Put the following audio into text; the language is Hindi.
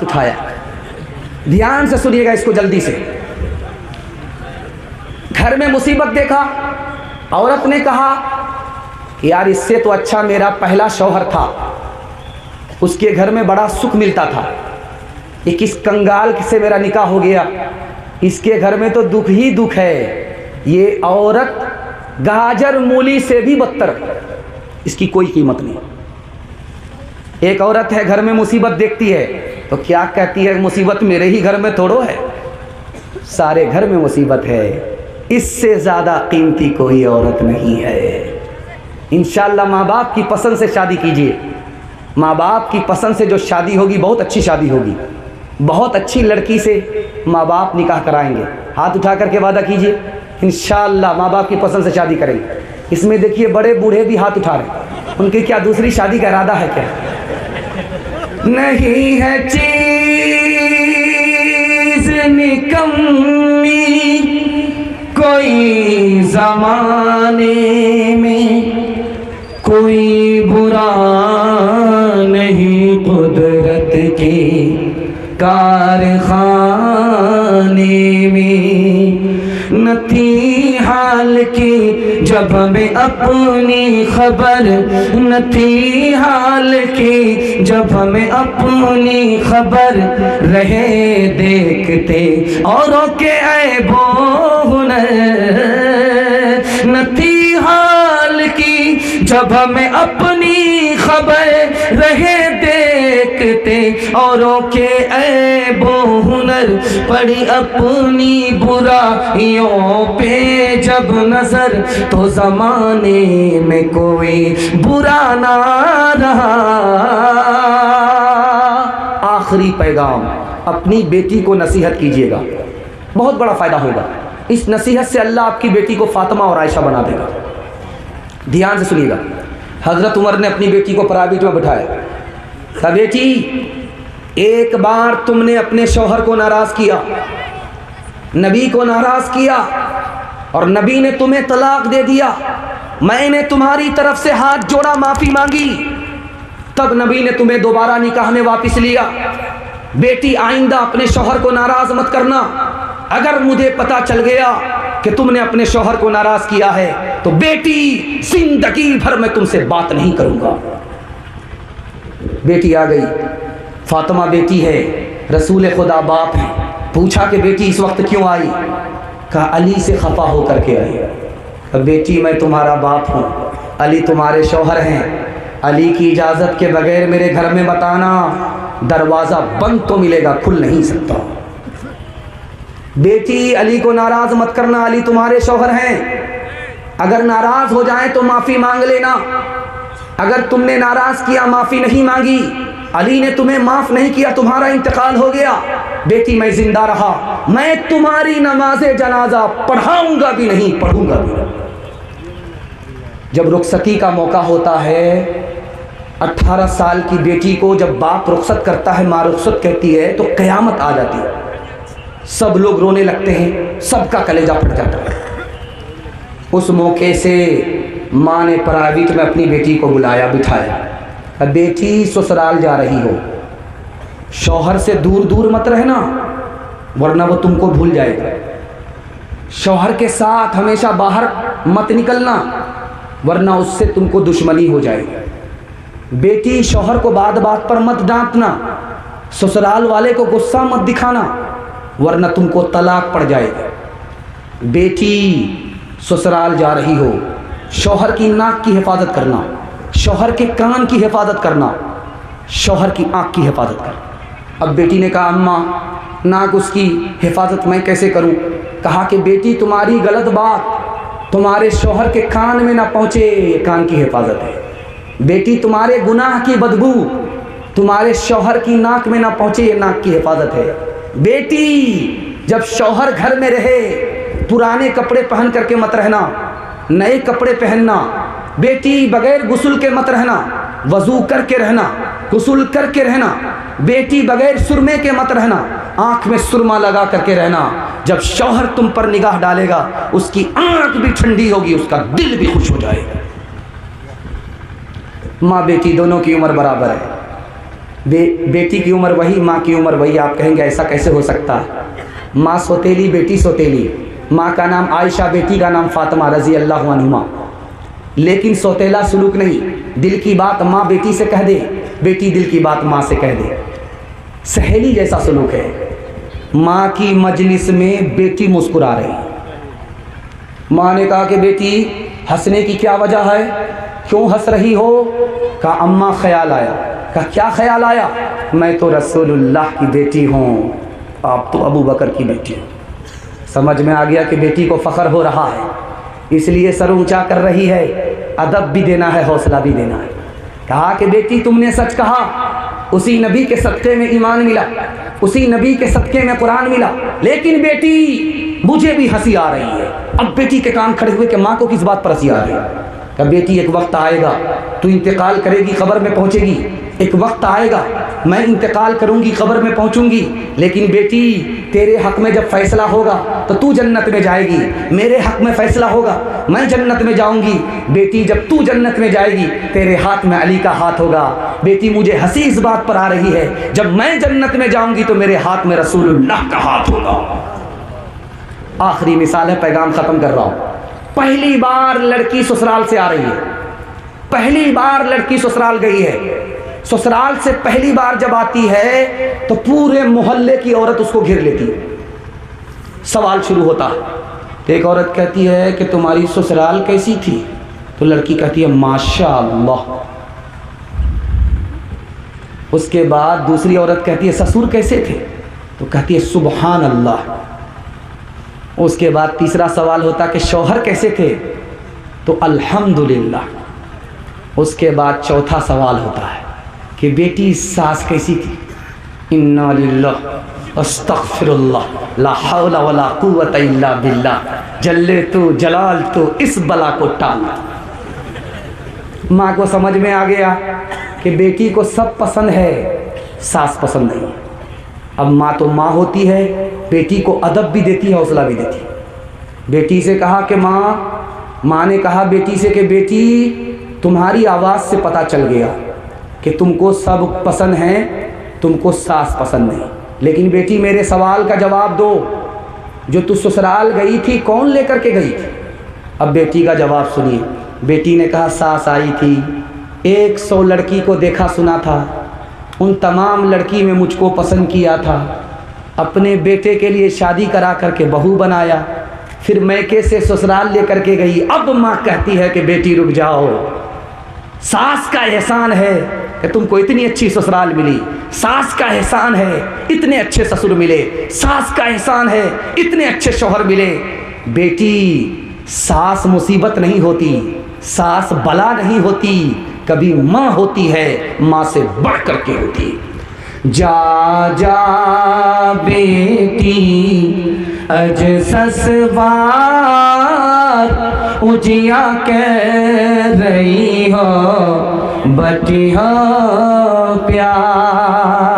उठाया। ध्यान से सुनिएगा इसको जल्दी से। घर में मुसीबत देखा, औरत ने कहा कि यार इससे तो अच्छा मेरा पहला शौहर था, उसके घर में बड़ा सुख मिलता था। ये किस कंगाल से मेरा निकाह हो गया, इसके घर में तो दुख ही दुख है। ये औरत गाजर मूली से भी बदतर, इसकी कोई कीमत नहीं। एक औरत है घर में मुसीबत देखती है तो क्या कहती है, मुसीबत मेरे ही घर में थोड़ो है, सारे घर में मुसीबत है, इससे ज़्यादा कीमती कोई औरत नहीं है। इंशाअल्लाह माँ बाप की पसंद से शादी कीजिए। माँ बाप की पसंद से जो शादी होगी बहुत अच्छी शादी होगी, बहुत अच्छी लड़की से माँ बाप निकाह कराएंगे। हाथ उठा करके वादा कीजिए, इंशाअल्लाह माँ बाप की पसंद से शादी करेंगे। इसमें देखिए बड़े बूढ़े भी हाथ उठा रहे हैं, उनके क्या दूसरी शादी का इरादा है क्या? नहीं है चीज़ निकम्मी कोई ज़माने में, कोई बुरा नहीं कुदरत के कारखाने में। न थी हाल की जब हमें अपनी खबर, न थी हाल की जब हमें अपनी खबर, रहे देखते औरों के ऐबो हुनर। न थी हाल की जब हमें अपनी खबर, रहे देखते औरों के ऐबो हुनर। पड़ी अपनी बुराइयों पे जब नजर, तो जमाने में कोई बुरा ना रहा। आखिरी पैगाम, अपनी बेटी को नसीहत कीजिएगा, बहुत बड़ा फ़ायदा होगा। इस नसीहत से अल्लाह आपकी बेटी को फातिमा और आयशा बना देगा। ध्यान से सुनिएगा। हज़रत उमर ने अपनी बेटी को प्राइवेट में बिठाया, कहा बेटी एक बार तुमने अपने शौहर को नाराज़ किया, नबी को नाराज़ किया और नबी ने तुम्हें तलाक दे दिया, मैंने तुम्हारी तरफ से हाथ जोड़ा, माफ़ी मांगी, तब नबी ने तुम्हें दोबारा निकाह में वापस लिया। बेटी आइंदा अपने शौहर को नाराज़ मत करना। अगर मुझे पता चल गया कि तुमने अपने शौहर को नाराज़ किया है तो बेटी जिंदगी भर मैं तुमसे बात नहीं करूँगा। बेटी आ गई, फातिमा बेटी है, रसूल खुदा बाप है। पूछा कि बेटी इस वक्त क्यों आई? कहा अली से खफा होकर के आई। कहा बेटी मैं तुम्हारा बाप हूँ, अली तुम्हारे शौहर हैं, अली की इजाज़त के बगैर मेरे घर में मत आना, दरवाज़ा बंद तो मिलेगा, खुल नहीं सकता। बेटी अली को नाराज़ मत करना, अली तुम्हारे शौहर हैं, अगर नाराज़ हो जाए तो माफ़ी मांग लेना। अगर तुमने नाराज़ किया, माफ़ी नहीं मांगी, अली ने तुम्हें माफ़ नहीं किया, तुम्हारा इंतकाल हो गया, बेटी मैं जिंदा रहा, मैं तुम्हारी नमाज़े जनाजा पढ़ाऊंगा भी नहीं, पढ़ूंगा भी नहीं। जब रुखसती का मौका होता है, 18 साल की बेटी को जब बाप रुखसत करता है, माँ रुखसत कहती है, तो क़यामत आ जाती है। सब लोग रोने लगते हैं, सबका कलेजा फट जाता है। उस मौके से माँ ने प्राइवेट में अपनी बेटी को बुलाया, बिठाया। अब बेटी ससुराल जा रही हो, शौहर से दूर दूर मत रहना, वरना वो तुमको भूल जाएगा। शौहर के साथ हमेशा बाहर मत निकलना, वरना उससे तुमको दुश्मनी हो जाएगी। बेटी शौहर को बात बात पर मत डांटना, ससुराल वाले को गुस्सा मत दिखाना, वरना तुमको तलाक पड़ जाएगा। बेटी ससुराल जा रही हो, शौहर की नाक की हिफाजत करना, शौहर के कान की हिफाजत करना, शौहर की आँख की हिफाजत करना। अब बेटी ने कहा अम्मा नाक उसकी हिफाजत मैं कैसे करूं? कहा कि बेटी तुम्हारी गलत बात तुम्हारे शौहर के कान में ना पहुँचे, ये कान की हिफाजत है। बेटी तुम्हारे गुनाह की बदबू तुम्हारे शौहर की नाक में ना पहुँचे, ये नाक की हिफाजत है। बेटी जब शौहर घर में रहे, पुराने कपड़े पहन करके मत रहना, नए कपड़े पहनना। बेटी बगैर गुस्ल के मत रहना, वज़ू करके रहना, गुस्ल करके रहना। बेटी बगैर सुरमे के मत रहना, आँख में सुरमा लगा करके रहना। जब शौहर तुम पर निगाह डालेगा, उसकी आँख भी ठंडी होगी, उसका दिल भी खुश हो जाएगा। माँ बेटी दोनों की उम्र बराबर है। बेटी की उम्र वही, माँ की उम्र वही। आप कहेंगे ऐसा कैसे हो सकता है? माँ सौतेली, बेटी सौतेली। माँ का नाम आयशा, बेटी का नाम फातिमा रज़ी अल्लाह अन्हुमा। लेकिन सौतेला सुलूक नहीं। दिल की बात माँ बेटी से कह दे, बेटी दिल की बात माँ से कह दे। सहेली जैसा सुलूक है। माँ की मजलिस में बेटी मुस्कुरा रही। माँ ने कहा कि बेटी हंसने की क्या वजह है, क्यों हंस रही हो? कहा अम्मा ख्याल आया। कहा क्या ख्याल आया? मैं तो रसूलुल्लाह की बेटी हूँ, आप तो अबू बकर की बेटी हो। समझ में आ गया कि बेटी को फ़ख्र हो रहा है, इसलिए सर ऊंचा कर रही है। अदब भी देना है, हौसला भी देना है। कहा कि बेटी तुमने सच कहा, उसी नबी के सदक़े में ईमान मिला, उसी नबी के सदक़े में कुरान मिला। लेकिन बेटी मुझे भी हंसी आ रही है। अब बेटी के कान खड़े हुए कि माँ को किस बात पर हंसी आ रही है? कि बेटी एक वक्त आएगा, तू इंतकाल करेगी, क़ब्र में पहुँचेगी। एक वक्त आएगा मैं इंतकाल करूँगी, क़ब्र में पहुँचूँगी। लेकिन बेटी तेरे हक़ में जब फ़ैसला होगा तो तू जन्नत में जाएगी, मेरे हक़ में फ़ैसला होगा मैं जन्नत में जाऊँगी। बेटी जब तू जन्नत में जाएगी तेरे हाथ में अली का हाथ होगा। बेटी मुझे हंसी इस बात पर आ रही है, जब मैं जन्नत में जाऊँगी तो मेरे हाथ में रसूलुल्लाह का हाथ होगा। आखिरी मिसाल है, पैगाम ख़त्म कर रहा हूँ। पहली बार लड़की ससुराल से आ रही है, पहली बार लड़की ससुराल गई है। ससुराल से पहली बार जब आती है तो पूरे मोहल्ले की औरत उसको घेर लेती है। सवाल शुरू होता है। एक औरत कहती है कि तुम्हारी ससुराल कैसी थी? तो लड़की कहती है माशाअल्लाह। उसके बाद दूसरी औरत कहती है ससुर कैसे थे? तो कहती है सुबहान अल्लाह। उसके बाद तीसरा सवाल होता कि शौहर कैसे थे? तो अल्हम्दुलिल्लाह। उसके बाद चौथा सवाल होता है कि बेटी सास कैसी थी? इन्ना लिल्लाह अस्तगफिरुल्लाह ला हौला वला कुव्वता इल्ला बिल्लाह। जल्ले तो जलाल तो इस बला को टाल। माँ को समझ में आ गया कि बेटी को सब पसंद है, सास पसंद नहीं। अब माँ तो माँ होती है, बेटी को अदब भी देती है, हौसला भी देती है। बेटी से कहा कि माँ ने कहा बेटी से कि बेटी तुम्हारी आवाज़ से पता चल गया कि तुमको सब पसंद हैं, तुमको सास पसंद नहीं। लेकिन बेटी मेरे सवाल का जवाब दो, जो तू ससुराल गई थी कौन लेकर के गई थी? अब बेटी का जवाब सुनिए। बेटी ने कहा सास आई थी, 100 लड़की को देखा सुना था, उन तमाम लड़की में मुझको पसंद किया था, अपने बेटे के लिए शादी करा करके बहू बनाया, फिर मैके से ससुराल लेकर के गई। अब माँ कहती है कि बेटी रुक जाओ, सास का एहसान है कि तुमको इतनी अच्छी ससुराल मिली, सास का एहसान है इतने अच्छे ससुर मिले, सास का एहसान है इतने अच्छे शौहर मिले। बेटी सास मुसीबत नहीं होती, सास बला नहीं होती, कभी माँ होती है, माँ से बढ़ करके होती। जा जा बेटी अज ससवार उजिया कह रही हो बटी हो प्यार।